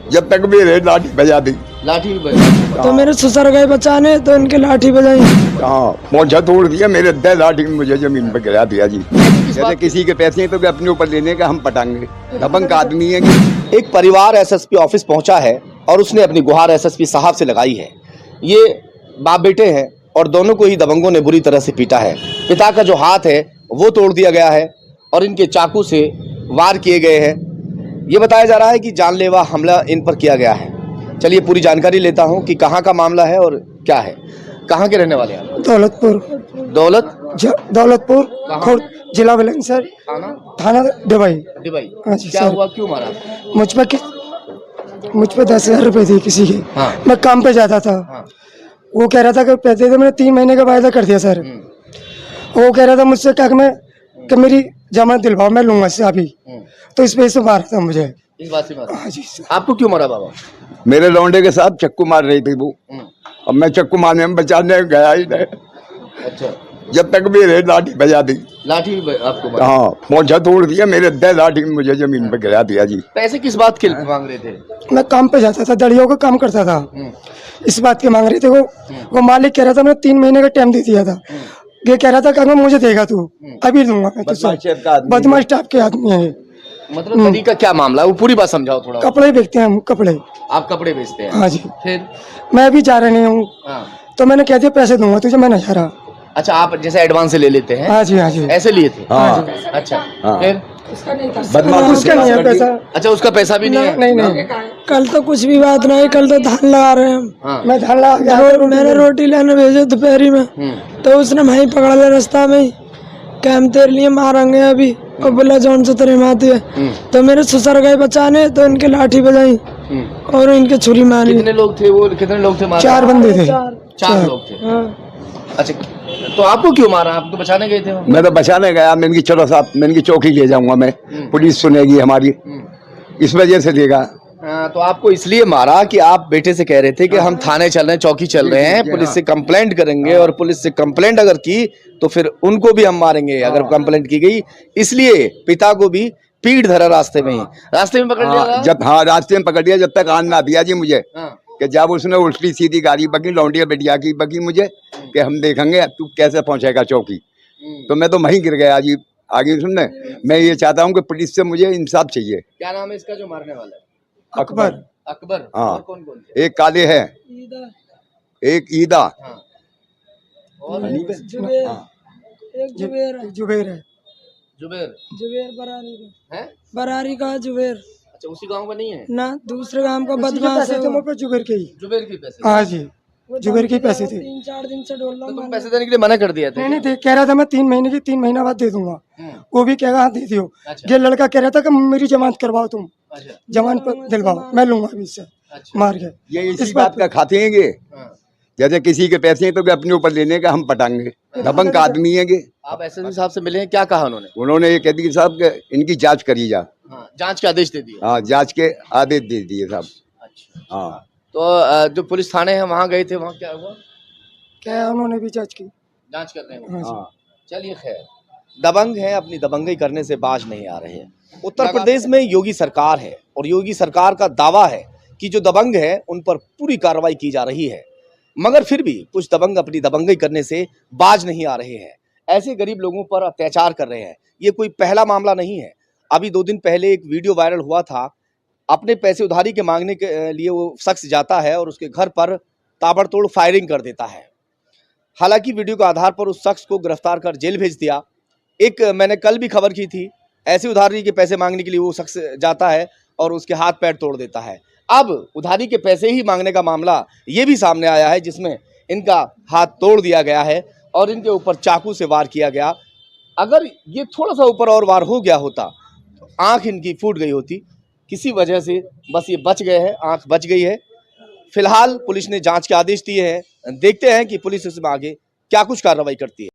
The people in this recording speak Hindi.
जब तक मेरे लाठी बजा दी। लाठी भी बजा। तो मेरे ससुर गए बचाने तो इनके लाठी बजाई। हाँ, पहुंचा तोड़ दिया मेरे 10 लाठी मुझे जमीन पर गिरा दिया जी। जैसे किसी के पैसे हैं तो अपने ऊपर लेने का हम पटांगे। दबंग आदमी है कि एक परिवार एसएसपी ऑफिस पहुंचा है और उसने अपनी गुहार एसएसपी साहब से लगाई है। ये बाप बेटे हैं और दोनों को ही दबंगों ने बुरी तरह से पीटा है। पिता का जो हाथ है वो तोड़ दिया गया है और इनके चाकू से वार किए गए हैं। ये बताया जा रहा है कि जानलेवा हमला इन पर किया गया है। चलिए पूरी जानकारी लेता हूं कि कहां का मामला है और क्या है। कहां के रहने वाले हैं? दौलतपुर। दौलतपुर खुर्द, जिला बुलंदशहर, थाना डिबाई। हाँ जी, क्या हुआ, क्यों मारा? मुझ पे 10,000 रुपए थे किसी के। हाँ। मैं काम पे जाता था। वो कह रहा था कि पैसे तो मैंने 3 महीने का वायदा कर दिया सर। वो कह रहा था मुझसे क्या कि मेरी जमानत दिलवाओ, मैं लूंगा इससे अभी। तो इस वजह से मारा था मुझे। इस बात से मारा? हाँ जी सर। आपको क्यों मारा बाबा? मेरे लौंडे के साथ चक्कू मार रही थी वो। अब मैं चक्कू मारने में बचाने गया ही नहीं। अच्छा, जब तक मेरे लाठी बजा दी। लाठी भी आपको मारा? हाँ, पहुंचा तोड़ दिया मेरे 10 लाठी मुझे जमीन पर गिरा दिया जी। पैसे किस बात के मांग रहे थे? मैं काम पे जाता था, दड़ियों का काम करता था। इस बात के मांग रहे थे वो मालिक कह रहा था मैंने 3 महीने का टाइम दे दिया था। ये कह रहा था कि मुझे देगा तू, अभी दूंगा मैं तुझसे। बदमाश टाइप के आदमी है। मतलब तरीका क्या मामला है वो पूरी बात समझाओ थोड़ा। कपड़े बेचते हैं हम, कपड़े। आप कपड़े बेचते हैं? हाँ जी। फिर? मैं अभी जा रहा नहीं हूँ। हाँ। तो मैंने कह दिया पैसे दूंगा तुझे, मैं नहीं जा रहा। अच्छा, आप जैसे एडवांस से ले लेते हैं? हाँ जी, हाँ जी। ऐसे लिए थे? हाँ। अच्छा, हाँ। फिर? उसका नहीं है पैसा। अच्छा, उसका पैसा भी नहीं है? नहीं। कल तो कुछ भी बात नहीं, कल तो धान लगा रहे हैं हम। हाँ। मैं धान लगा, मैंने रोटी लेने भेजे दोपहरी में। तो उसने वहीं पकड़ लिया रास्ता में, क्या हम तेरे लिए मारेंगे अभी, और बोला जौन से तेरे माती है। तो मेरे ससुर गए बचाने तो इनके लाठी बजाई और इनके छुरी मारी। कितने लोग थे वो? कितने लोग थे? 4 बंदे थे। 4 लोग थे। हाँ। अच्छा, तो आपको क्यों मारा? आप तो बचाने गए थे? मैं तो बचाने गया। मैंने की चलो साहब, मैंने की चौकी ले जाऊंगा मैं, पुलिस सुनेगी हमारी, इस वजह से देगा। तो आपको इसलिए मारा कि आप बेटे से कह रहे थे कि हम थाने चल रहे हैं, चौकी चल रहे हैं, पुलिस से कंप्लेंट करेंगे और पुलिस से कंप्लेंट अगर की तो फिर उनको भी हम मारेंगे अगर कंप्लेंट की गई। इसलिए पिता को भी पीठ धरा रास्ते में पकड़ लिया। जब रास्ते में पकड़ लिया, जब तक आन ना दिया जी मुझे, कि जब उसने उल्टी सीधी गाड़ी बगी, लौंडिया बेटिया की बगी मुझे, कि हम देखेंगे तू कैसे पहुंचेगा चौकी। तो मैं तो वहीं गिर गया जी। आगे सुनने, मैं ये चाहता हूँ कि पुलिस से मुझे इंसाफ चाहिए। क्या नाम है इसका जो मारने वाला है? अकबर। हाँ। और कौन? एक काले है, एक ईदा, और जुबेर। एक जुबेर है। जुबेर बरारी का जुबेर। अच्छा, उसी गांव का नहीं है ना, दूसरे गांव का बदमाश है। जुबेर के पैसे? हाँ जी, जुबेर के पैसे थे। 3-4 दिन से डोल रहा तो तुम पैसे देने के लिए मना कर दिया था? नहीं, कह रहा था मैं 3 महीने की 3 महीना बाद दे दूंगा। वो भी कहेगा हाँ दे दियो। ये लड़का कह रहा था कि मेरी जमानत करवाओ तुम। जमानत पर दिलवाओ, मैं लूंगा अभी इससे। मार के ये इसी बात का खाते हैं ये। जैसे किसी के पैसे हैं तो अपने ऊपर लेने का हम पटांगे। दबंग आदमी है ये। आप एसएसपी साहब से मिले हैं, क्या कहा उन्होंने? उन्होंने ये कह दी साहब कि इनकी जांच करी जा। जांच के आदेश दे दिए? हाँ, जांच के आदेश दे दिए साहब। अच्छा। हाँ, तो जो पुलिस थाने है वहाँ गए थे, वहाँ क्या हुआ? क्या उन्होंने भी जांच की, जांच कर रहे हैं। हाँ। चलिए खैर, दबंग है, अपनी दबंगई करने से बाज नहीं आ रहे हैं। उत्तर प्रदेश में योगी सरकार है और योगी सरकार का दावा है कि जो दबंग है उन पर पूरी कार्रवाई की जा रही है, मगर फिर भी कुछ दबंग अपनी दबंगई करने से बाज नहीं आ रहे हैं। ऐसे गरीब लोगों पर अत्याचार कर रहे हैं। ये कोई पहला मामला नहीं है। अभी 2 दिन पहले एक वीडियो वायरल हुआ था। अपने पैसे उधारी के मांगने के लिए वो शख्स जाता है और उसके घर पर ताबड़तोड़ फायरिंग कर देता है। हालांकि वीडियो के आधार पर उस शख्स को गिरफ्तार कर जेल भेज दिया। एक मैंने कल भी खबर की थी, ऐसे उधारी के पैसे मांगने के लिए वो शख्स जाता है और उसके हाथ पैर तोड़ देता है। अब उधारी के पैसे ही मांगने का मामला ये भी सामने आया है, जिसमें इनका हाथ तोड़ दिया गया है और इनके ऊपर चाकू से वार किया गया। अगर ये थोड़ा सा ऊपर और वार हो गया होता तो आंख इनकी फूट गई होती। किसी वजह से बस ये बच गए हैं, आंख बच गई है। फिलहाल पुलिस ने जांच के आदेश दिए हैं। देखते हैं कि पुलिस इसमें आगे क्या कुछ कार्रवाई करती है।